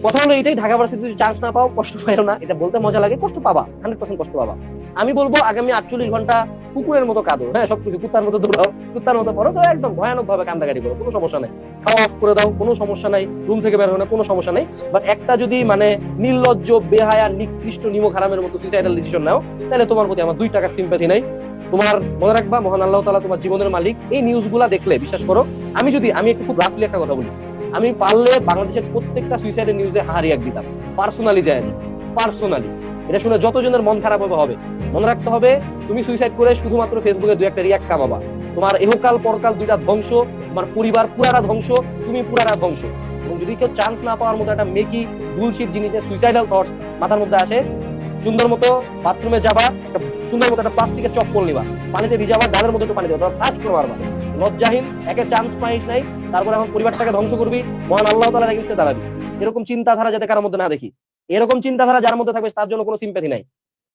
কথা হলো এটাই, ঢাকা ভার্সিটিতে যদি চান্স না পাও কষ্ট পাইও না, এটা বলতে মজা লাগে, কষ্ট পাবা, 100% কষ্ট পাবা। আমি বলবো আগামী 48 ঘন্টা কুকুরের মতো কাঁদো, হ্যাঁ সবকিছু কুত্তার মতো দৌড়াও, কুত্তার মতো পড়ো, তো একদম ভয়ানক ভাবে কান্দাকাটি করো, কোনো সমস্যা নাই, খাওয়া অফ করে দাও, কোনো সমস্যা নাই, রুম থেকে বের হয় না, কোনো সমস্যা নাই। বাট একটা যদি মানে নির্লজ্জ, বেহায়া, নিকৃষ্ট, নিমক হারামের মতো সুইসাইডাল ডিসিশন নাও, তাহলে তোমার প্রতি আমার 2 টাকার সিম্প্যাথি নাই। তোমার মনে রাখবা, মহান আল্লাহ তাআলা তোমার জীবনের মালিক। এই নিউজগুলা দেখলে বিশ্বাস করো, আমি একটু খুব রাফলি একটা কথা বলি, আমি পারলে বাংলাদেশের প্রত্যেকটা সুইসাইডের নিউজে হাহারি এক দিতাম, পার্সোনালি যায়, পার্সোনালি। এটা শুনে যতজনের মন খারাপ হবে, মনে রাখতে হবে তুমি সুইসাইড করে শুধুমাত্র ফেসবুকে 2-1 রিয়াক্ট কামাবা, তোমার এহকাল পরকাল 2টা ধ্বংস, তোমার পরিবার পুরাটা ধ্বংস, তুমি পুরাটা ধ্বংস। এবং যদি কেউ চান্স না পাওয়ার মতো একটা মেকি বুলশিট জিনিসে সুইসাইডাল থটস মাথার মধ্যে আসে, সুন্দর মতো বাথরুমে যাবা, একটা সুন্দর মতো একটা প্লাস্টিকের চপ্পল নিবা, পানিতে ভিজাবা, গালের মধ্যে একটু পানি দেবা, কাজ করে মারবা, লজ্জাহীন, একে চান্স পাইস নাই, তারপর এখন পরিবারটাকে ধ্বংস করবি, মহান আল্লাহ তাআলার এগেইনস্টে দাঁড়াবি। এরকম চিন্তাধারা যাতে কারোর মধ্যে না দেখি, এরকম চিন্তাধারা যার মধ্যে থাকবে তার জন্য কোনো সিম্প্যাথি নাই।